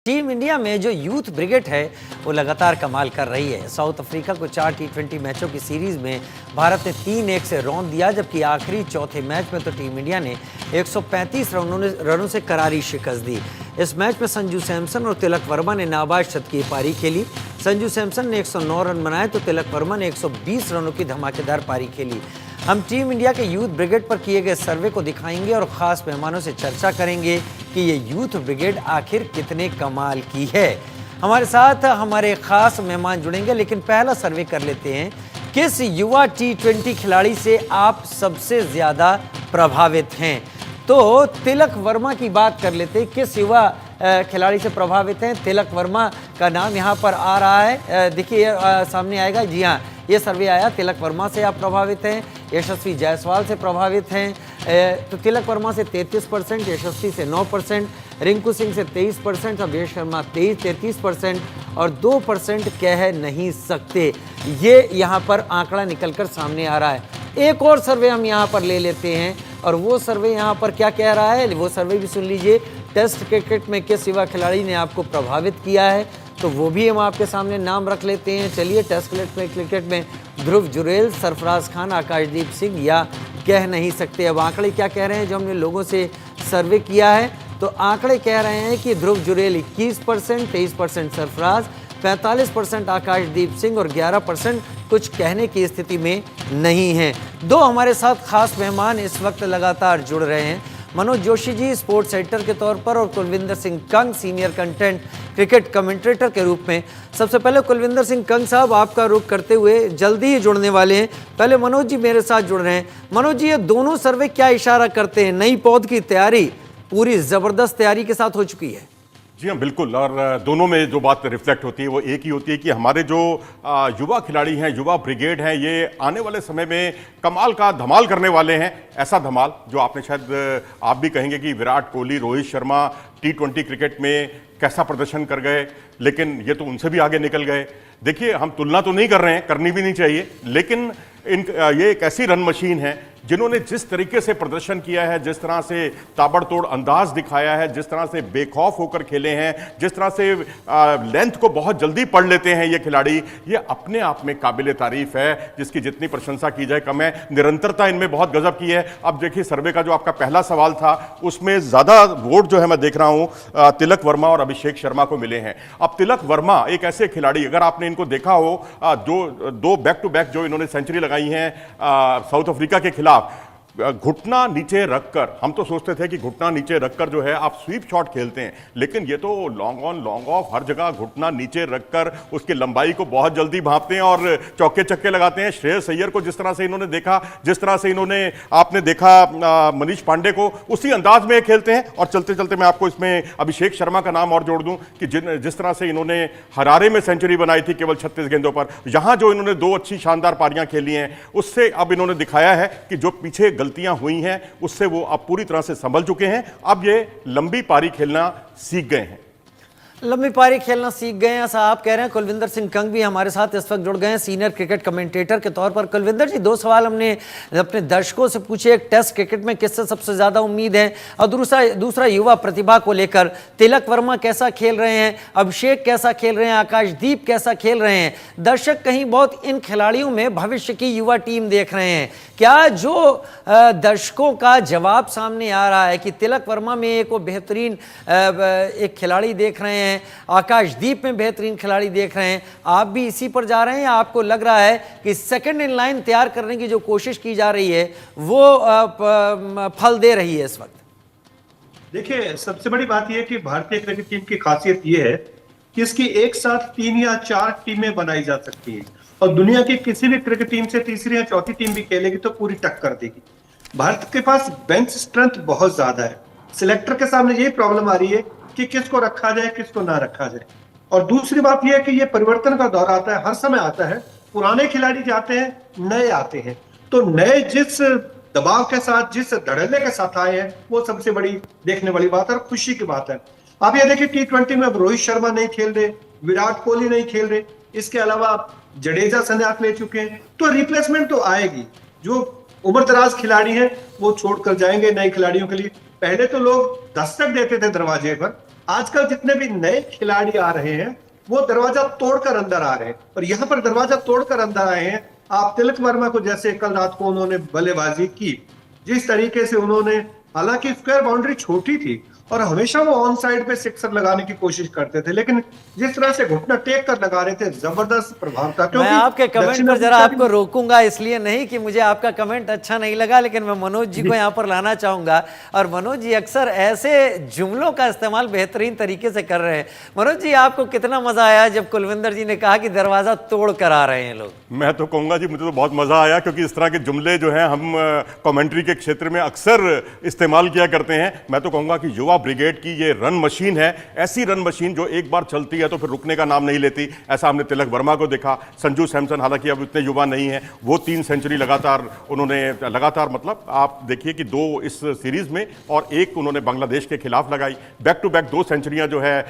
Team India में जो youth brigade है वो लगातार कमाल कर रही है। साउथ अफ्रीका को 4 टी20 मैचों की सीरीज में भारत ने 3-1 से रौंद दिया, जबकि आखिरी चौथे मैच में तो टीम इंडिया ने 135 रनों से करारी शिकस्त दी। इस मैच में संजू सैमसन और तिलक वर्मा ने नाबाद शतकीय पारी खेली। संजू सैमसन ने 109 रन बनाए तो तिलक वर्मा ने 120 रनों की धमाकेदार पारी खेली। हम टीम इंडिया के यूथ ब्रिगेड पर किए गए सर्वे को दिखाएंगे और ख़ास मेहमानों से चर्चा करेंगे कि ये यूथ ब्रिगेड आखिर कितने कमाल की है। हमारे साथ हमारे ख़ास मेहमान जुड़ेंगे, लेकिन पहला सर्वे कर लेते हैं। किस युवा टी20 खिलाड़ी से आप सबसे ज़्यादा प्रभावित हैं? तो तिलक वर्मा की बात कर लेते हैं। किस युवा खिलाड़ी से प्रभावित हैं? तिलक वर्मा का नाम यहाँ पर आ रहा है, देखिए सामने आएगा। जी हाँ, ये सर्वे आया। तिलक वर्मा से आप प्रभावित हैं, यशस्वी जायसवाल से प्रभावित हैं। तो तिलक वर्मा से 33%, यशस्वी से 9%, रिंकू सिंह से 23%, अभेश शर्मा 33% और 2% कह नहीं सकते। ये यहाँ पर आंकड़ा निकलकर सामने आ रहा है। एक और सर्वे हम यहाँ पर ले लेते हैं और वो सर्वे यहाँ पर क्या कह रहा है, वो सर्वे भी सुन लीजिए। टेस्ट क्रिकेट में किस युवा खिलाड़ी ने आपको प्रभावित किया है, तो वो भी हम आपके सामने नाम रख लेते हैं। चलिए, टेस्ट क्रिकेट में ध्रुव जुरेल, सरफराज खान, आकाशदीप सिंह या कह नहीं सकते। अब आंकड़े क्या कह रहे हैं जो हमने लोगों से सर्वे किया है, तो आंकड़े कह रहे हैं कि ध्रुव जुरेल 21%, 23% सरफराज, 45% आकाशदीप सिंह और 11% कुछ कहने की स्थिति में नहीं है। दो हमारे साथ खास मेहमान इस वक्त लगातार जुड़ रहे हैं। मनोज जोशी जी स्पोर्ट्स एडिटर के तौर पर और Kulvinder Singh Kang senior content cricket commentator के रूप में। सबसे पहले कुलविंदर सिंह कंग साहब, आपका रुख करते हुए जल्दी ही जुड़ने वाले हैं। पहले मनोज जी मेरे साथ जुड़ रहे हैं। मनोज जी, ये दोनों सर्वे क्या इशारा करते हैं? नई पौध की तैयारी पूरी ज़बरदस्त तैयारी के साथ हो चुकी है। जी हाँ, बिल्कुल। और दोनों में जो बात रिफ्लेक्ट होती है वो एक ही होती है कि हमारे जो युवा खिलाड़ी हैं, युवा ब्रिगेड हैं, ये आने वाले समय में कमाल का धमाल करने वाले हैं। ऐसा धमाल जो आपने शायद आप भी कहेंगे कि विराट कोहली, रोहित शर्मा टी20 क्रिकेट में कैसा प्रदर्शन कर गए, लेकिन ये तो उनसे भी आगे निकल गए। देखिए, हम तुलना तो नहीं कर रहे हैं, करनी भी नहीं चाहिए, लेकिन ये एक ऐसी रन मशीन है जिन्होंने जिस तरीके से प्रदर्शन किया है, जिस तरह से ताबड़तोड़ अंदाज दिखाया है, जिस तरह से बेखौफ होकर खेले हैं, जिस तरह से लेंथ को बहुत जल्दी पढ़ लेते हैं ये खिलाड़ी, ये अपने आप में काबिल तारीफ है, जिसकी जितनी प्रशंसा की जाए कम है। निरंतरता इनमें बहुत गजब की है। अब देखिए, सर्वे का जो आपका पहला सवाल था उसमें ज्यादा वोट जो है मैं देख रहा हूं तिलक वर्मा और अभिषेक शर्मा को मिले हैं। अब तिलक वर्मा एक ऐसे खिलाड़ी, अगर आपने इनको देखा हो, दो बैक टू बैक जो इन्होंने सेंचुरी लगाई है साउथ अफ्रीका के खिलाफ, घुटना नीचे रखकर, हम तो सोचते थे कि घुटना नीचे रखकर जो है आप स्वीप शॉट खेलते हैं, लेकिन ये तो लॉन्ग ऑन लॉन्ग ऑफ, हर जगह घुटना नीचे रखकर उसकी लंबाई को बहुत जल्दी भांपते हैं और चौके चक्के लगाते हैं। श्रेयस अय्यर को जिस तरह से इन्होंने देखा, जिस तरह से इन्होंने आपने देखा मनीष पांडे को, उसी अंदाज में खेलते हैं। और चलते चलते मैं आपको इसमें अभिषेक शर्मा का नाम और जोड़ दूं कि जिस तरह से इन्होंने हरारे में सेंचुरी बनाई थी केवल 36 गेंदों पर, यहां जो इन्होंने 2 अच्छी शानदार पारियां खेली हैं, उससे अब इन्होंने दिखाया है कि जो पीछे गलतियां हुई हैं उससे वो अब पूरी तरह से संभल चुके हैं। अब ये लंबी पारी खेलना सीख गए हैं। लंबी पारी खेलना सीख गए हैं, ऐसा आप कह रहे हैं। कुलविंदर सिंह कंग भी हमारे साथ इस वक्त जुड़ गए हैं सीनियर क्रिकेट कमेंटेटर के तौर पर। कुलविंदर जी, 2 सवाल हमने अपने दर्शकों से पूछे। एक, टेस्ट क्रिकेट में किससे सबसे ज्यादा उम्मीद है, और दूसरा युवा प्रतिभा को लेकर तिलक वर्मा कैसा खेल रहे हैं, अभिषेक कैसा खेल रहे हैं, आकाशदीप कैसा खेल रहे हैं। दर्शक कहीं बहुत इन खिलाड़ियों में भविष्य की युवा टीम देख रहे हैं। क्या जो दर्शकों का जवाब सामने आ रहा है कि तिलक वर्मा में एक वो बेहतरीन एक खिलाड़ी देख रहे हैं, आकाशदीप में बेहतरीन खिलाड़ी देख रहे हैं, आप भी इसी पर जा रहे हैं, या आपको लग रहा है कि सेकंड इन लाइन तैयार करने की जो कोशिश की जा रही है वो फल दे रही है इस वक्त? देखिए, सबसे बड़ी बात यह है कि भारतीय क्रिकेट टीम की खासियत यह है कि इसकी एक साथ 3 या 4 टीमें बनाई जा सकती हैं और दुनिया की किसी भी क्रिकेट टीम से तीसरी या चौथी टीम भी खेलेगी तो पूरी टक्कर देगी। भारत के पास बेंच स्ट्रेंथ बहुत ज्यादा है। सिलेक्टर के सामने यही प्रॉब्लम आ रही है कि किसको रखा जाए, किसको ना रखा जाए। और दूसरी बात यह है कि यह परिवर्तन का दौर आता है, हर समय आता है। पुराने खिलाड़ी जाते हैं, नए आते हैं, तो नए जिस दबाव के साथ, जिस धड़ल्ले के साथ आए हैं, वो सबसे बड़ी देखने वाली बात है और खुशी की बात है। आप ये देखिए, टी20 में रोहित शर्मा नहीं खेल रहे, विराट कोहली नहीं खेल रहे, इसके अलावा जडेजा संन्यास ले चुके हैं, तो रिप्लेसमेंट तो आएगी। जो उम्रदराज खिलाड़ी हैं वो छोड़कर जाएंगे नए खिलाड़ियों के लिए। पहले तो लोग दस्तक देते थे दरवाजे पर, आजकल जितने भी नए खिलाड़ी आ रहे हैं वो दरवाजा तोड़कर अंदर आ रहे हैं, और यहां पर दरवाजा तोड़कर अंदर आए हैं। आप तिलक वर्मा को, जैसे कल रात को उन्होंने बल्लेबाजी की, जिस तरीके से उन्होंने, हालांकि स्क्वायर बाउंड्री छोटी थी और हमेशा वो ऑन साइड पे सिक्सर लगाने की कोशिश करते थे, लेकिन जिस तरह से घुटना टेक कर लगा रहे थे, जबरदस्त प्रभाव था। मैं आपके कमेंट पर जरा आपको रोकूंगा, इसलिए नहीं कि मुझे आपका कमेंट अच्छा नहीं लगा, लेकिन मैं मनोज जी को यहाँ पर लाना चाहूंगा। और मनोज जी अक्सर ऐसे जुमलों का इस्तेमाल बेहतरीन तरीके से कर रहे हैं। मनोज जी, आपको कितना मजा आया जब कुलविंदर जी ने कहा कि दरवाजा तोड़ कर आ रहे हैं लोग? मैं तो कहूंगा जी, मुझे तो बहुत मजा आया, क्योंकि इस तरह के जुमले जो हैं हम कमेंट्री के क्षेत्र में अक्सर इस्तेमाल किया करते हैं। मैं तो कहूंगा कि युवा ब्रिगेड की ये रन मशीन है, ऐसी रन मशीन जो एक बार चलती है तो फिर रुकने का नाम नहीं लेती। ऐसा हमने तिलक वर्मा को देखा, संजू सैमसन हालांकि अब इतने युवा नहीं है, वो 3 सेंचुरी लगातार मतलब आप देखिए कि 2 इस सीरीज में और 1 उन्होंने बांग्लादेश के खिलाफ लगाई। बैक टू बैक 2 सेंचुरियां जो है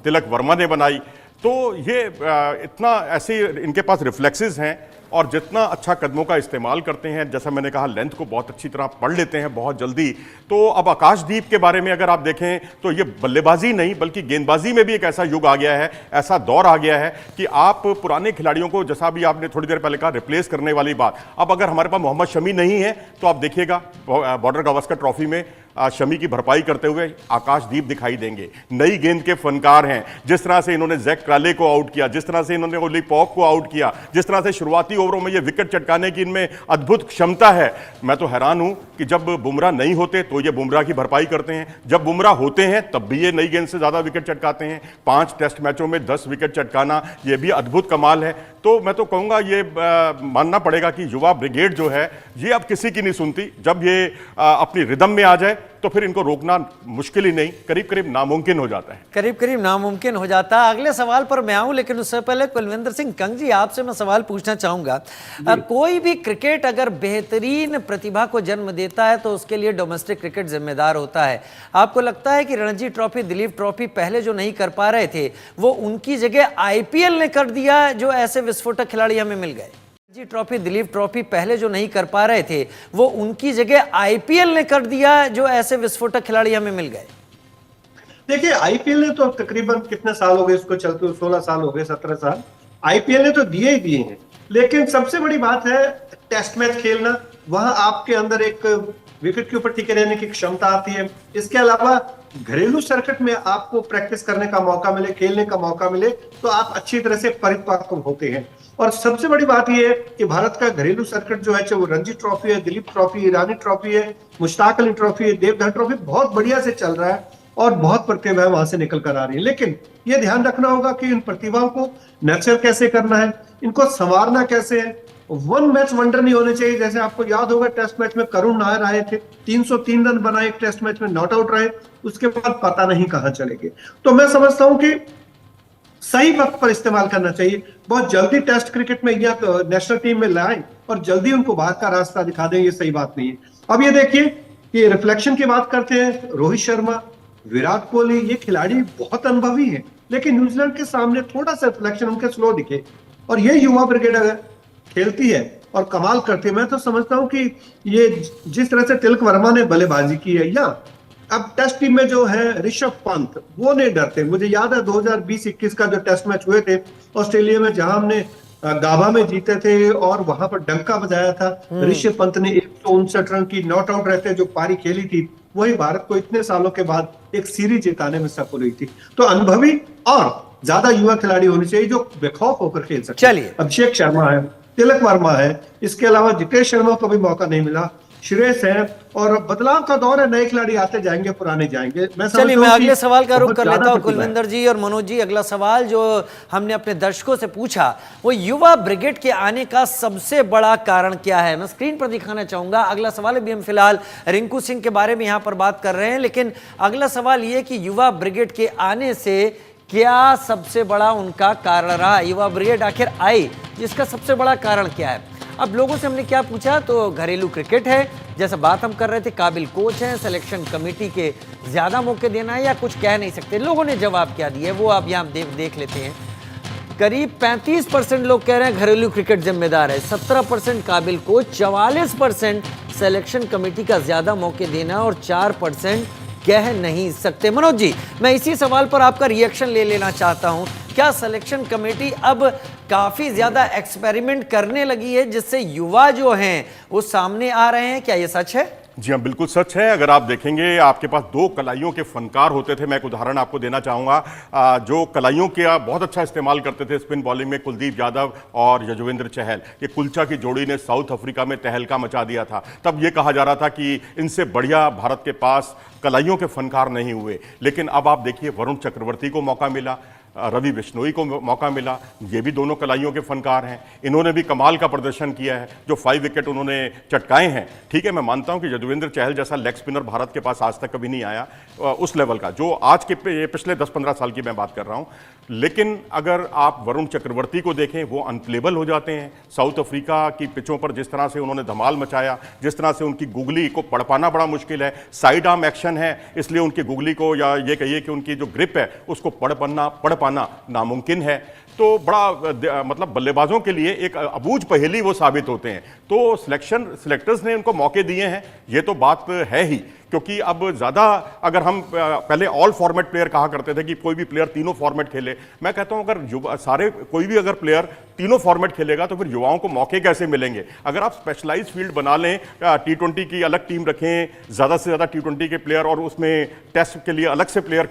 तिलक वर्मा ने बनाई। तो ये इतना ऐसे इनके पास रिफ्लेक्सेस हैं, और जितना अच्छा कदमों का इस्तेमाल करते हैं, जैसा मैंने कहा लेंथ को बहुत अच्छी तरह पढ़ लेते हैं बहुत जल्दी। तो अब आकाशदीप के बारे में अगर आप देखें तो ये बल्लेबाजी नहीं बल्कि गेंदबाजी में भी एक ऐसा युग आ गया है, ऐसा दौर आ गया है कि आप पुराने खिलाड़ियों को, जैसा भी आपने थोड़ी देर पहले कहा, रिप्लेस करने वाली बात। अब अगर हमारे पास मोहम्मद शमी नहीं है तो आप देखिएगा बॉर्डर गावस्कर ट्रॉफी में शमी की भरपाई करते हुए आकाशदीप दिखाई देंगे। नई गेंद के फनकार हैं, जिस तरह से इन्होंने जैक क्राले को आउट किया, जिस तरह से इन्होंने ओली पॉप को आउट किया, जिस तरह से शुरुआती ओवरों में ये विकेट चटकाने की इनमें अद्भुत क्षमता है। मैं तो हैरान हूं कि जब बुमराह नहीं होते तो ये बुमराह की भरपाई करते हैं, जब बुमराह होते हैं तब भी ये नई गेंद से ज्यादा विकेट चटकाते हैं। 5 टेस्ट मैचों में 10 विकेट चटकाना, ये भी अद्भुत कमाल है। तो मैं तो कहूंगा ये मानना पड़ेगा कि युवा ब्रिगेड जो है ये अब किसी की नहीं सुनती। जब ये अपनी रिदम में आ जाए तो फिर इनको रोकना मुश्किल ही नहीं, करीब करीब नामुमकिन हो जाता है। करीब करीब नामुमकिन हो जाता है। अगले सवाल पर मैं आऊं, लेकिन उससे पहले कुलविंदर सिंह कंग जी, आपसे मैं सवाल पूछना चाहूंगा। कोई भी क्रिकेट अगर बेहतरीन प्रतिभा को जन्म देता है तो उसके लिए डोमेस्टिक क्रिकेट जिम्मेदार होता है। आपको लगता है कि रणजी ट्रॉफी, दिलीप ट्रॉफी पहले जो नहीं कर पा रहे थे वो उनकी जगह आईपीएल ने कर दिया, जो ऐसे विस्फोटक खिलाड़ी हमें मिल गए? जी ट्रॉफी, दिलीप ट्रॉफी पहले जो नहीं कर पा रहे थे वो उनकी जगह आईपीएल ने कर दिया, जो ऐसे विस्फोटक खिलाड़ी हमें मिल गए। देखिए, आईपीएल ने तो तकरीबन कितने साल हो गए इसको चलते हुए, 16 साल हो गए, 17 साल आईपीएल ने तो दिए ही दिए हैं। लेकिन सबसे बड़ी बात है टेस्ट मैच खेलना, वहां आपके अंदर एक विकेट के ऊपर टिके रहने की क्षमता आती है। इसके अलावा घरेलू सर्किट में आपको प्रैक्टिस करने का मौका मिले, खेलने का मौका मिले, तो आप अच्छी तरह से परिपक्व होते हैं। और सबसे बड़ी बात यह है कि भारत का घरेलू सर्किट जो है, चाहे वो रणजी ट्रॉफी है, दिलीप ट्रॉफी, ईरानी ट्रॉफी है, मुश्ताक अली ट्रॉफी है, देवधर ट्रॉफी, बहुत बढ़िया से चल रहा है और बहुत प्रतिभा वहां से निकल कर आ रही है। लेकिन यह ध्यान रखना होगा कि इन प्रतिभाओं को नर्चर कैसे करना है, इनको संवारना कैसे है। वन मैच वंडर नहीं होने चाहिए। जैसे आपको याद होगा टेस्ट मैच में करुण नायर आए थे, 303 रन बनाए, एक टेस्ट मैच में नॉट आउट रहे, उसके बाद पता नहीं कहां चले गए। तो मैं समझता हूं कि सही वक्त पर इस्तेमाल करना चाहिए। बहुत जल्दी टेस्ट क्रिकेट में या तो नेशनल टीम में लाएं और जल्दी उनको बाहर का रास्ता दिखा दें, ये सही बात नहीं है। अब ये देखिए कि रिफ्लेक्शन की बात करते हैं, रोहित शर्मा, विराट कोहली, ये खिलाड़ी बहुत अनुभवी हैं, लेकिन न्यूजीलैंड के सामने थोड़ा सा रिफ्लेक्शन उनके स्लो दिखे। और ये युवा ब्रिगेड अगर खेलती है और कमाल करती है, मैं तो समझता हूं कि ये जिस तरह से तिलक वर्मा ने बल्लेबाजी की है, या अब टेस्ट टीम में जो है ऋषभ पंत, वो नहीं डरते। मुझे याद है 2020-21 का जो टेस्ट मैच हुए थे ऑस्ट्रेलिया में, जहां हमने गाबा में जीते थे और वहां पर डंका बजाया था, ऋषभ पंत ने 159 रन की नॉट आउट रहते जो पारी खेली थी, वही भारत को इतने सालों के बाद एक सीरीज जिताने में सफल हुई थी। तो अनुभवी और ज्यादा युवा खिलाड़ी होने चाहिए जो बेखौफ होकर खेल सकते। चलिए, अभिषेक शर्मा है, तिलक वर्मा है, इसके अलावा जितेश शर्मा को भी मौका नहीं मिला, श्रेयस है, और बदलाव का दौर है, नए खिलाड़ी आते जाएंगे, पुराने जाएंगे। चलिए, मैं अगले सवाल का रुख कर लेता हूं कुलविंदर जी और मनोज जी। अगला सवाल जो हमने अपने दर्शकों से पूछा वो युवा ब्रिगेड के आने का सबसे बड़ा कारण क्या है, मैं स्क्रीन पर दिखाना चाहूंगा। अगला सवाल अभी हम फिलहाल रिंकू सिंह के बारे में यहां पर बात कर रहे हैं, लेकिन अगला सवाल ये कि युवा ब्रिगेड के आने से क्या सबसे बड़ा उनका कारण रहा, युवा ब्रिगेड आखिर आई, जिसका सबसे बड़ा कारण क्या है। अब लोगों से हमने क्या पूछा तो घरेलू क्रिकेट है, जैसा बात हम कर रहे थे, काबिल कोच हैं, सिलेक्शन कमेटी के ज्यादा मौके देना है, या कुछ कह नहीं सकते। लोगों ने जवाब क्या दिया वो आप यहाँ देख लेते हैं। करीब 35% लोग कह रहे हैं घरेलू क्रिकेट जिम्मेदार है, 17% काबिल कोच, 44% सिलेक्शन कमेटी का ज्यादा मौके देना और 4% कह नहीं सकते। मनोज जी, मैं इसी सवाल पर आपका रिएक्शन ले लेना चाहता हूं। क्या सिलेक्शन कमेटी अब काफी ज्यादा एक्सपेरिमेंट करने लगी है, जिससे युवा जो हैं वो सामने आ रहे हैं? क्या ये सच है? जी हाँ, बिल्कुल सच है। अगर आप देखेंगे, आपके पास दो कलाइयों के फनकार होते थे। मैं एक उदाहरण आपको देना चाहूंगा। जो कलाइयों के बहुत अच्छा इस्तेमाल करते थे स्पिन बॉलिंग में, कुलदीप यादव और यजुवेंद्र चहल, ये कुलचा की जोड़ी ने साउथ अफ्रीका में तहलका मचा दिया था। तब ये कहा जा रहा था कि इनसे बढ़िया भारत के पास कलाइयों के फनकार नहीं हुए। लेकिन अब आप देखिए, वरुण चक्रवर्ती को मौका मिला, रवि बिश्नोई को मौका मिला, ये भी दोनों कलाइयों के फनकार हैं। इन्होंने भी कमाल का प्रदर्शन किया है। जो 5 विकेट उन्होंने चटकाए हैं, ठीक है, मैं मानता हूं कि यजुवेंद्र चहल जैसा लेग स्पिनर भारत के पास आज तक कभी नहीं आया उस लेवल का, जो आज के पिछले 10-15 साल की मैं बात कर रहा हूं। लेकिन अगर आप वरुण चक्रवर्ती को देखें, वो अनप्लेबल हो जाते हैं। साउथ अफ्रीका की पिचों पर जिस तरह से उन्होंने धमाल मचाया, जिस तरह से उनकी गुगली को पढ़ पाना बड़ा मुश्किल है। साइड आर्म एक्शन है, इसलिए उनकी गुगली को, या ये कहिए कि उनकी जो ग्रिप है, उसको पढ़ पाना नामुमकिन है। तो बड़ा मतलब बल्लेबाजों के लिए एक अबूझ पहेली वो साबित होते हैं। तो सिलेक्टर्स ने उनको मौके दिए हैं, ये तो बात है ही। क्योंकि अब ज़्यादा, अगर हम पहले ऑल फॉर्मेट प्लेयर कहा करते थे कि कोई भी प्लेयर तीनों फॉर्मेट खेले, मैं कहता हूं अगर कोई भी अगर प्लेयर तीनों फॉर्मेट खेलेगा तो फिर युवाओं को मौके कैसे मिलेंगे? अगर आप स्पेशलाइज फील्ड बना लें, T20 की अलग टीम रखें, ज़्यादा से ज़्यादा T20 के प्लेयर, और उसमें टेस्ट के लिए अलग से प्लेयर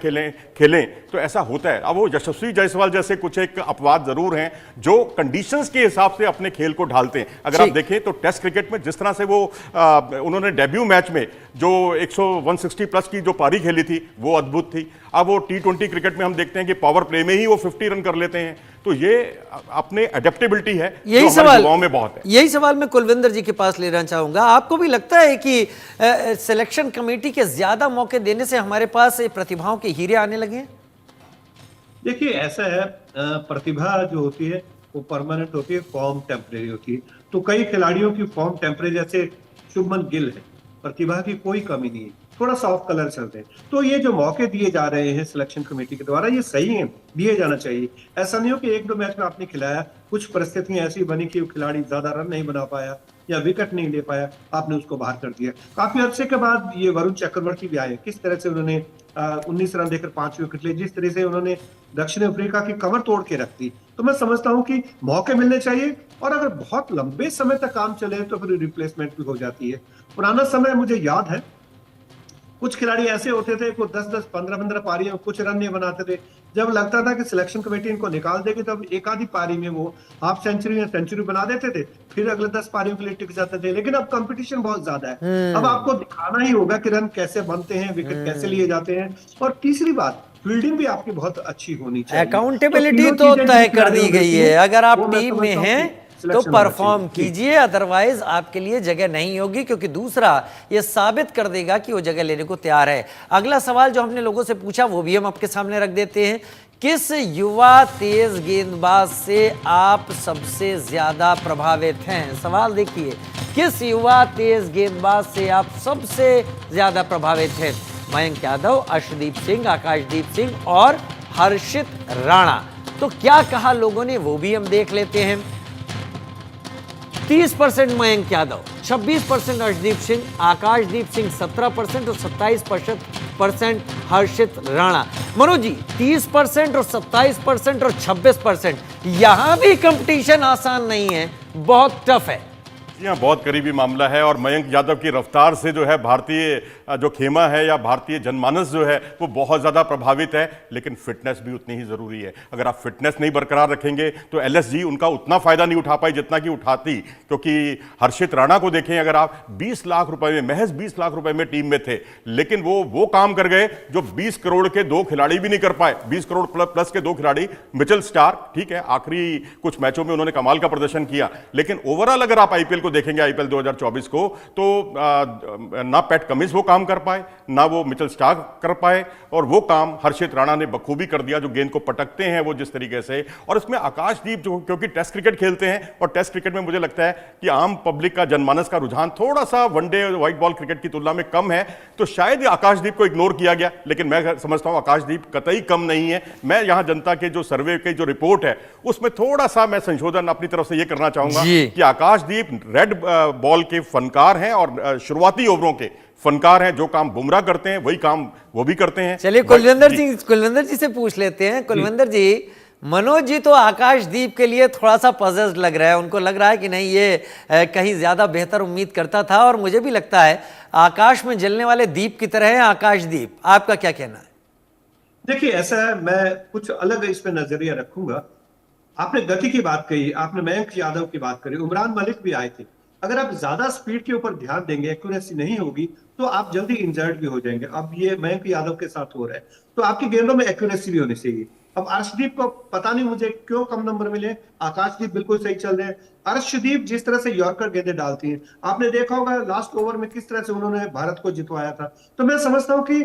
खेलें तो ऐसा होता है। अब वो यशस्वी जायसवाल जैसे कुछ एक अपवाद जरूर हैं जो कंडीशंस के हिसाब से अपने खेल को ढालते हैं। अगर आप देखें तो टेस्ट क्रिकेट में जिस तरह से वो उन्होंने डेब्यू मैच में जो 160 प्लस की जो पारी खेली थी, वो अद्भुत थी। अब वो T20 क्रिकेट में हम देखते हैं कि पावर प्ले में ही वो 50 रन कर लेते हैं। तो ये अपने एडेप्टेबिलिटी है, यही जो हमारे युवाओं में बहुत है। यही सवाल मैं कुलविंदर जी के पास लेना चाहूंगा। आपको भी लगता है कि सिलेक्शन कमेटी के ज्यादा मौके देने से हमारे पास प्रतिभाओं के हीरे आने लगे हैं? देखिए, ऐसा है, प्रतिभा जो होती है वो परमानेंट होती है, फॉर्म टेम्परेरी होती है। तो कई खिलाड़ियों की फॉर्म टेम्परेरी, जैसे शुभमन गिल है, प्रतिभा की कोई कमी नहीं है, थोड़ा सा ऑफ कलर चलते हैं। तो ये जो मौके दिए जा रहे हैं सिलेक्शन कमेटी के द्वारा, ये सही है, दिए जाना चाहिए। ऐसा नहीं हो कि 1-2 मैच में आपने खिलाया, कुछ परिस्थितियां ऐसी बनी कि खिलाड़ी ज्यादा रन नहीं बना पाया या विकेट नहीं ले पाया, आपने उसको बाहर कर दिया। काफी अर्से के बाद ये वरुण चक्रवर्ती भी आए, किस तरह से उन्होंने 19 रन देकर 5 विकेट लिए, जिस तरह से उन्होंने दक्षिण अफ्रीका की कमर तोड़ के रख दी। तो मैं समझता हूं कि मौके मिलने चाहिए, और अगर बहुत लंबे समय तक काम चले तो फिर रिप्लेसमेंट भी हो जाती है। पुराना समय मुझे याद है, कुछ खिलाड़ी ऐसे होते थे, को 10-10, 15-15 पारियों कुछ रन नहीं बनाते थे। जब लगता था कि सिलेक्शन कमेटी इनको निकाल देगी, तब एक आधी पारी में वो हाफ सेंचुरी या सेंचुरी बना देते थे, फिर अगले 10 पारियों के लिए टिक जाते थे। लेकिन अब कंपटीशन बहुत ज्यादा है, अब आपको दिखाना ही होगा कि रन कैसे बनते हैं, विकेट कैसे लिए जाते हैं। और तीसरी बात, फील्डिंग भी आपकी बहुत अच्छी होनी चाहिए। अकाउंटेबिलिटी तो तय कर दी गई है। अगर आप टीम में हैं तो परफॉर्म कीजिए, अदरवाइज आपके लिए जगह नहीं होगी, क्योंकि दूसरा ये साबित कर देगा कि वो जगह लेने को तैयार है। अगला सवाल जो हमने लोगों से पूछा वो भी हम आपके सामने रख देते हैं। किस युवा तेज गेंदबाज से आप सबसे ज्यादा प्रभावित हैं? सवाल देखिए, किस युवा तेज गेंदबाज से आप सबसे ज्यादा प्रभावित हैं? मयंक यादव, अर्शदीप सिंह, आकाशदीप सिंह और हर्षित राणा। तो क्या कहा लोगों ने वो भी हम देख लेते हैं। 30% मयंक यादव, 26% अर्शदीप सिंह, आकाशदीप सिंह 17% और 27% हर्षित राणा। मनोज जी, 30% और 27% और 26%, यहां भी कंपटीशन आसान नहीं है, बहुत टफ है। यहाँ बहुत करीबी मामला है, और मयंक यादव की रफ्तार से जो है भारतीय जो खेमा है या भारतीय जनमानस जो है वो बहुत ज़्यादा प्रभावित है। लेकिन फिटनेस भी उतनी ही ज़रूरी है। अगर आप फिटनेस नहीं बरकरार रखेंगे तो LSG उनका उतना फ़ायदा नहीं उठा पाई जितना कि उठाती। क्योंकि हर्षित राणा को देखें, अगर आप 20 लाख रुपए में, महज 20 लाख रुपए में टीम में थे, लेकिन वो काम कर गए जो 20 करोड़ के 2 खिलाड़ी भी नहीं कर पाए। 20 करोड़ प्लस के 2 खिलाड़ी, मिचेल स्टार्क, ठीक है, आखिरी कुछ मैचों में उन्होंने कमाल का प्रदर्शन किया, लेकिन ओवरऑल अगर आप IPL को देखेंगे, IPL 2024 को, तो ना पैट कमिंस वो काम कर पाए, ना वो मिचेल स्टार्क कर पाए, और वो काम हर्षित राणा ने बखूबी कर दिया। जो गेंद को पटकते हैं वो जिस तरीके से, और इसमें आकाशदीप जो, क्योंकि टेस्ट क्रिकेट खेलते हैं, और टेस्ट क्रिकेट में मुझे लगता है कि आम पब्लिक का, जनमानस का रुझान थोड़ा सा वनडे व्हाइट बॉल क्रिकेट की तुलना में कम है, तो शायद आकाशदीप को इग्नोर किया गया। लेकिन मैं समझता हूं आकाशदीप कतई कम नहीं है। मैं यहां जनता के जो सर्वे की जो रिपोर्ट है उसमें थोड़ा सा मैं संशोधन अपनी तरफ से यह करना चाहूंगा कि आकाशदीप रेड बॉल के फनकार हैं और शुरुआती ओवरों के फनकार हैं। जो काम बुमराह करते हैं वही काम वो भी करते हैं। चलिए कुलविंदर जी से पूछ लेते हैं। कुलविंदर जी, मनोज जी तो आकाशदीप के लिए थोड़ा सा पजेस्ड लग रहा है, उनको लग रहा है कि नहीं ये कहीं ज्यादा बेहतर उम्मीद करता था, और मुझे भी लगता है आकाश में जलने वाले दीप की तरह है आकाशदीप। आपका क्या कहना है? देखिए, ऐसा है, मैं कुछ अलग इस पे नजरिया रखूंगा। आपने गति की बात कही, आपने मयंक यादव की बात करी, उमरान मलिक भी आए थे। अगर आप ज्यादा स्पीड के ऊपर ध्यान देंगे, एक्यूरेसी नहीं होगी, तो आप जल्दी इंजर्ड भी हो जाएंगे। अब ये मयंक यादव के साथ हो रहा है, तो आपकी गेंदों में एक्यूरेसी भी होनी चाहिए। अब अर्शदीप को पता नहीं मुझे क्यों कम नंबर मिले, आकाशदीप बिल्कुल सही चल रहे हैं। अर्शदीप जिस तरह से यॉर्कर गेंदें डालती हैं, आपने देखा होगा लास्ट ओवर में किस तरह से उन्होंने भारत को जितवाया था। तो मैं समझता हूं कि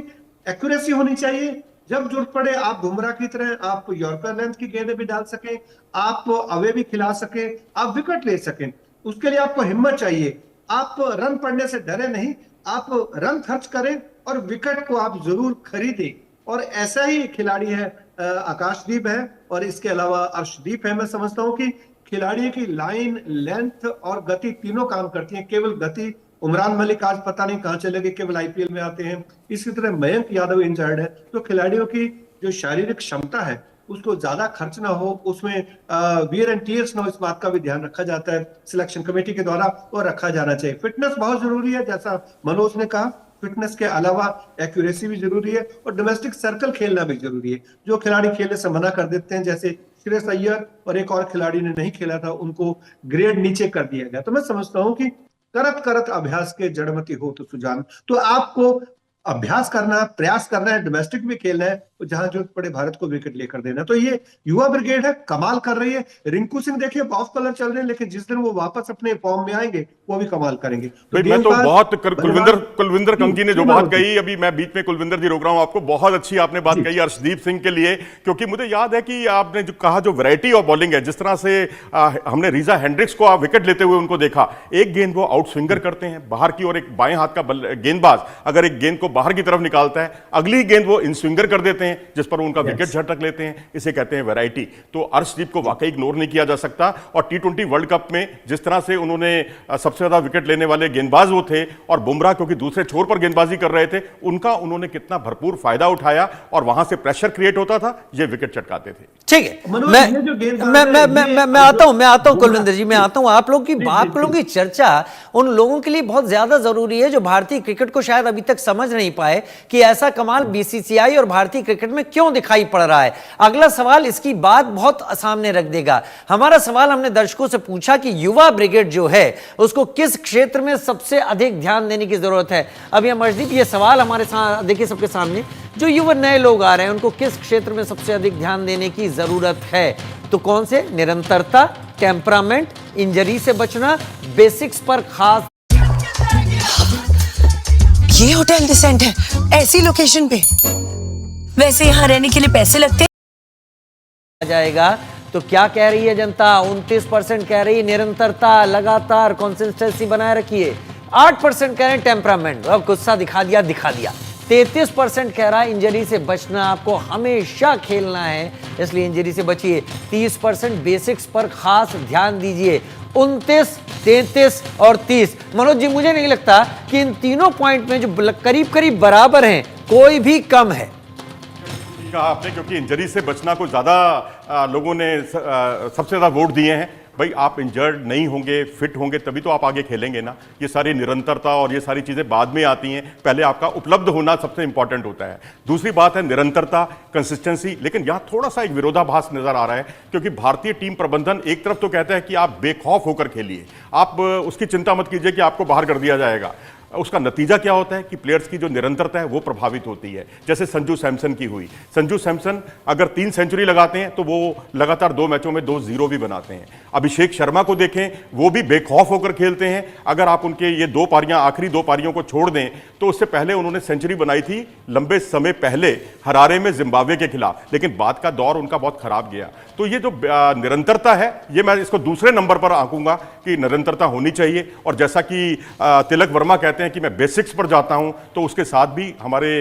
एक्यूरेसी होनी चाहिए। जब जरूरत पड़े आप बुमराह की तरह आप यॉर्कर लेंथ की गेंदें भी डाल सकें, आप अवे भी खिला सकें, आप विकेट ले सकें। उसके लिए आपको हिम्मत चाहिए। आप रन पड़ने से डरे नहीं, आप रन खर्च करें और विकेट को आप जरूर खरीदें। और ऐसा ही खिलाड़ी है आकाशदीप है, और इसके अलावा अर्शदीप है। मैं समझता हूं कि खिलाड़ी की लाइन, लेंथ और गति तीनों काम करती हैं। केवल गति, उमरान मलिक आज पता नहीं कहां चले गए, केवल आईपीएल में आते हैं। इसी तरह मयंक यादव इंजर्ड है। तो खिलाड़ियों की जो शारीरिक क्षमता है उसको ज्यादा खर्च ना हो, उसमें वियर एंड टीयर्स ना हो, इस बात का भी ध्यान रखा जाता है सिलेक्शन कमेटी के द्वारा, और रखा जाना चाहिए। फिटनेस बहुत जरूरी है, जैसा मनोज ने कहा। फिटनेस के अलावा एक्यूरेसी भी जरूरी है, और डोमेस्टिक सर्कल खेलना भी जरूरी है। जो खिलाड़ी खेलने से मना कर देते हैं, जैसे श्रेयस अय्यर और एक और खिलाड़ी ने नहीं खेला था, उनको ग्रेड नीचे कर दिया गया। तो मैं समझता हूं कि करत करत अभ्यास के जड़मति हो तो सुजान। तो आपको अभ्यास करना है, प्रयास करना है, डोमेस्टिक भी खेलना है, तो जहां जरूरत पड़े भारत को विकेट लेकर देना। तो ये युवा ब्रिगेड है, कमाल कर रही है। रिंकू सिंह देखिए ऑफ कलर चल रहे हैं, लेकिन जिस दिन वो वापस अपने फॉर्म में आएंगे वो भी कमाल करेंगे। मैं तो बहुत कुलविंदर कंगी ने जो बात कही, अभी मैं बीच में कुलविंदर जी रोक रहा हूं आपको, बहुत अच्छी आपने बात कही अर्शदीप सिंह के लिए। क्योंकि मुझे याद है कि आपने जो कहा, जो वैरायटी ऑफ बॉलिंग है, जिस तरह से हमने रीजा हेंड्रिक्स को विकेट लेते हुए उनको देखा। एक गेंद वो आउट स्विंगर करते हैं बाहर की ओर, एक बाएं हाथ का गेंदबाज अगर एक गेंद को बाहर की तरफ निकालता है, अगली गेंद वो इन स्विंगर कर देते हैं, जिस पर उनका विकेट झटक लेते हैं। इसे कहते हैं वैरायटी। तो अर्शदीप को वाकई इग्नोर नहीं किया जा सकता। और टी20 वर्ल्ड कप में जिस तरह से उन्होंने सबसे ज्यादा विकेट लेने वाले गेंदबाज वो थे, और बुमराह क्योंकि दूसरे छोर पर गेंदबाजी कर रहे थे, उनका उन्होंने कितना भरपूर फायदा उठाया, और वहां से प्रेशर क्रिएट होता था, ये विकेट चटकाते थे। ठीक है, मैं आता हूं कुलविंदर जी, मैं आता हूं। आप लोगों की चर्चा उन लोगों के लिए बहुत ज्यादा जरूरी है जो भारतीय क्रिकेट को शायद अभी तक समझ नहीं पाए कि ऐसा कमाल बीसीसीआई और भारतीय क्रिकेट में क्यों दिखाई पड़ रहा है। अगला सवाल इसकी बात बहुत सामने रख देगा। हमारा सवाल हमने दर्शकों से पूछा कि युवा ब्रिगेड जो है उसको किस क्षेत्र में सबसे अधिक ध्यान देने की जरूरत है। अभी अमरदीप, ये सवाल हमारे साथ देखिए सबके सामने, जो युवा नए लोग आ रहे हैं उनको किस क्षेत्र में सबसे अधिक ध्यान देने की जरूरत है? तो कौन से? निरंतरता, टेम्परामेंट, इंजरी से बचना, बेसिक्स पर खास। ये होटल डिसेंट है ऐसी लोकेशन पे। वैसे यहाँ रहने के लिए पैसे लगते हैं। जाएगा तो क्या कह रही है जनता? 29% कह रही है निरंतरता, लगातार कंसिस्टेंसी बनाए रखिए। 8% कह रहे हैं टेम्परामेंट, अब गुस्सा दिखा दिया। 33% कह रहा है इंजरी से बचना, आपको हमेशा खेलना है इसलिए इंजरी से बचिए। 30% बेसिक्स पर खास ध्यान दीजिए। 29, 33 और 30। मनोज जी, मुझे नहीं लगता कि इन तीनों पॉइंट में जो करीब करीब बराबर हैं, कोई भी कम है। कहा आपने, क्योंकि इंजरी से बचना को ज्यादा लोगों ने सबसे ज्यादा वोट दिए हैं। भाई, आप इंजर्ड नहीं होंगे, फिट होंगे, तभी तो आप आगे खेलेंगे ना। ये सारी निरंतरता और ये सारी चीजें बाद में आती हैं, पहले आपका उपलब्ध होना सबसे इंपॉर्टेंट होता है। दूसरी बात है निरंतरता, कंसिस्टेंसी। लेकिन यहां थोड़ा सा एक विरोधाभास नजर आ रहा है, क्योंकि भारतीय टीम प्रबंधन एक तरफ तो कहता है कि आप बेखौफ होकर खेलिए, आप उसकी चिंता मत कीजिए कि आपको बाहर कर दिया जाएगा। उसका नतीजा क्या होता है कि प्लेयर्स की जो निरंतरता है वो प्रभावित होती है। जैसे संजू सैमसन की हुई। संजू सैमसन अगर 3 सेंचुरी लगाते हैं तो वो लगातार 2 मैचों में 2-0 भी बनाते हैं। अभिषेक शर्मा को देखें, वो भी बेखौफ होकर खेलते हैं। अगर आप उनके ये 2 पारियां, आखिरी 2 पारियों को छोड़ दें, तो उससे पहले उन्होंने सेंचुरी बनाई थी लंबे समय पहले हरारे में जिम्बाब्वे के खिलाफ, लेकिन बाद का दौर उनका बहुत खराब गया। तो ये जो निरंतरता है, ये मैं इसको दूसरे नंबर पर आंकूंगा कि निरंतरता होनी चाहिए। और जैसा कि तिलक वर्मा कहते हैं कि मैं बेसिक्स पर जाता हूं, तो उसके साथ भी हमारे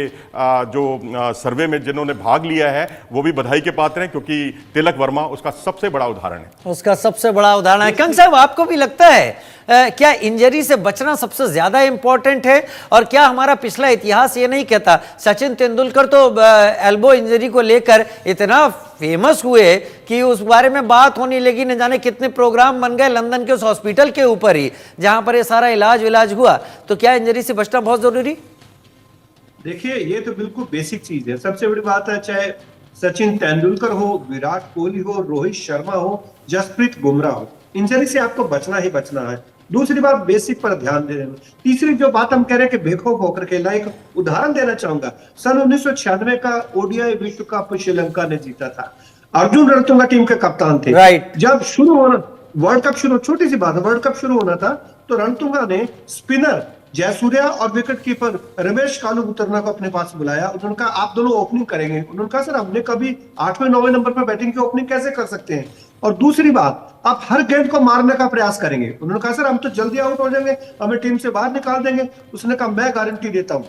जो सर्वे में जिन्होंने भाग लिया है वो भी बधाई के पात्र हैं, क्योंकि तिलक वर्मा उसका सबसे बड़ा उदाहरण है। उसका सबसे बड़ा उदाहरण है। कंग साहब, आपको भी लगता है क्या इंजरी से बचना सबसे ज्यादा इंपॉर्टेंट है? और क्या हमारा पिछला इतिहास ये नहीं कहता? सचिन तेंदुलकर तो एल्बो इंजरी को लेकर इतना फेमस हुए कि उस बारे में बात होने लगी, न जाने कितने प्रोग्राम बन गए लंदन के उस हॉस्पिटल के ऊपर ही जहां पर ये सारा इलाज हुआ। तो क्या इंजरी से बचना बहुत जरूरी? देखिए, ये तो बिल्कुल बेसिक चीज है। सबसे बड़ी बात है, चाहे सचिन तेंदुलकर हो, विराट कोहली हो, रोहित शर्मा हो, जसप्रीत बुमराह हो, इंजरी से आपको बचना ही बचना है। दूसरी बात, बेसिक पर ध्यान देना। तीसरी जो बात हम कह रहे हैं कि बेखौफ होकर खेलना, एक उदाहरण देना चाहूंगा। सन 1996 का ओडीआई विश्व कप श्रीलंका ने जीता था। अर्जुन रणतुंगा टीम के कप्तान थे। राइट। जब शुरू होना वर्ल्ड कप शुरू, छोटी सी बात है, वर्ल्ड कप शुरू होना था तो रणतुंगा ने स्पिनर जयसूर्या और विकेट कीपर रमेश कालूपुत्रना को अपने पास बुलाया। उन्होंने कहा आप दोनों ओपनिंग करेंगे। उन्होंने कहा सर हमने कभी 8वें 9वें नंबर पर बैटिंग की ओपनिंग कैसे कर सकते हैं? और दूसरी बात, आप हर गेंद को मारने का प्रयास करेंगे। उन्होंने कहा सर हम तो जल्दी आउट हो जाएंगे, हमें टीम से बाहर निकाल देंगे। उसने कहा मैं गारंटी देता हूं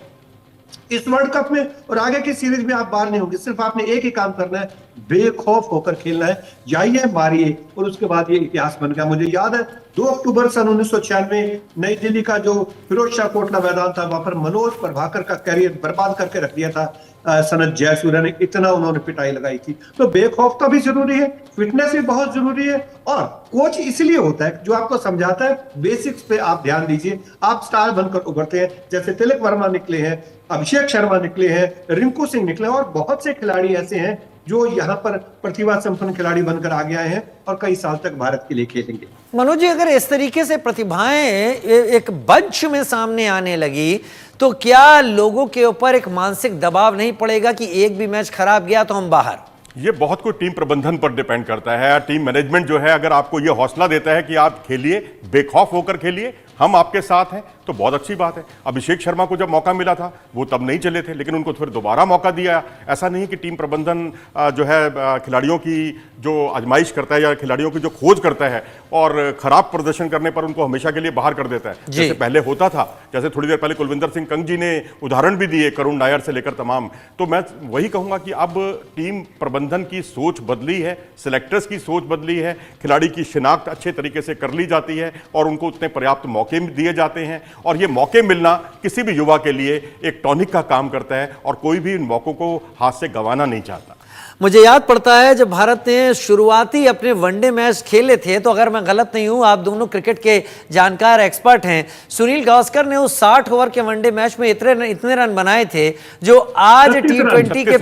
इस वर्ल्ड कप में और आगे की सीरीज में आप बाहर नहीं होंगे। सिर्फ आपने एक ही काम करना है, बेखौफ होकर खेलना है, जाइए मारिए। और उसके बाद ये इतिहास बन गया। मुझे याद है 2 अक्टूबर सन 1996 नई दिल्ली का जो फिरोज शाह कोटला मैदान था, वहां पर मनोज प्रभाकर का कैरियर बर्बाद करके रख दिया था सनत जयसूर्या ने। इतना उन्होंने पिटाई लगाई थी। तो बेखौफ का भी जरूरी है, फिटनेस भी बहुत जरूरी है। और कोच इसलिए होता है जो आपको समझाता है, बेसिक्स पे आप ध्यान दीजिए। आप स्टार बनकर उभरते हैं, जैसे तिलक वर्मा निकले हैं, अभिषेक शर्मा निकले हैं, रिंकू सिंह निकले, और बहुत से खिलाड़ी ऐसे हैं जो यहाँ पर प्रतिभा संपन्न खिलाड़ी बनकर आगे आए हैं और कई साल तक भारत के लिए खेलेंगे। मनोज जी, अगर इस तरीके से प्रतिभाएं एक बंच में सामने आने लगी तो क्या लोगों के ऊपर एक मानसिक दबाव नहीं पड़ेगा कि एक भी मैच खराब गया तो हम बाहर? ये बहुत कुछ टीम प्रबंधन पर डिपेंड करता है। टीम मैनेजमेंट जो है, अगर आपको ये हौसला देता है कि आप खेलिए, बेखौफ होकर खेलिए, हम आपके साथ हैं, तो बहुत अच्छी बात है। अभिषेक शर्मा को जब मौका मिला था वो तब नहीं चले थे, लेकिन उनको फिर दोबारा मौका दिया। ऐसा नहीं कि टीम प्रबंधन जो है खिलाड़ियों की जो आजमाइश करता है या खिलाड़ियों की जो खोज करता है और खराब प्रदर्शन करने पर उनको हमेशा के लिए बाहर कर देता है, जैसे पहले होता था। जैसे थोड़ी देर पहले कुलविंदर सिंह कंग जी ने उदाहरण भी दिए, करुण नायर से लेकर तमाम। तो मैं वही कहूंगा कि अब टीम प्रबंधन की सोच बदली है, सिलेक्टर्स की सोच बदली है, खिलाड़ी की शिनाख्त अच्छे तरीके से कर ली जाती है और उनको उतने पर्याप्त मौके दिए जाते हैं। और ये मौके मिलना किसी भी युवा के लिए एक टॉनिक का काम करता है और कोई भी इन मौकों को हाथ से गंवाना नहीं चाहता। मुझे याद पड़ता है जब भारत ने शुरुआती अपने वनडे मैच खेले थे, तो अगर मैं गलत नहीं हूं, आप दोनों क्रिकेट के जानकार एक्सपर्ट हैं, सुनील गावस्कर ने उस 60 ओवर के वनडे मैच में इतने रन बनाए थे जो आज T20 के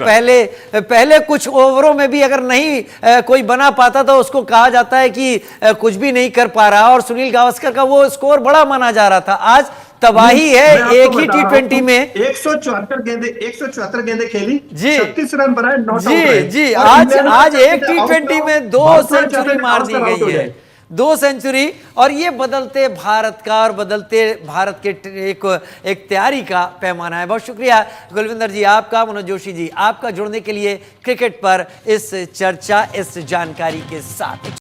पहले कुछ ओवरों में भी अगर नहीं कोई बना पाता तो उसको कहा जाता है कि कुछ भी नहीं कर पा रहा। और सुनील गावस्कर का वो स्कोर बड़ा माना जा रहा था। आज तबाही है एक ही T20 में। 174 गेंदें खेली जी, 36 रन बनाए, नॉट आउट जी रहे। जी। आज एक T20 में 2 सेंचुरी मार दी गई है, 2 सेंचुरी। और ये बदलते भारत का और बदलते भारत के एक तैयारी का पैमाना है। बहुत शुक्रिया कुलविंदर जी आपका, मनोज जोशी जी आपका जुड़ने के लिए क्रिकेट पर इस चर्चा, इस जानकारी के साथ।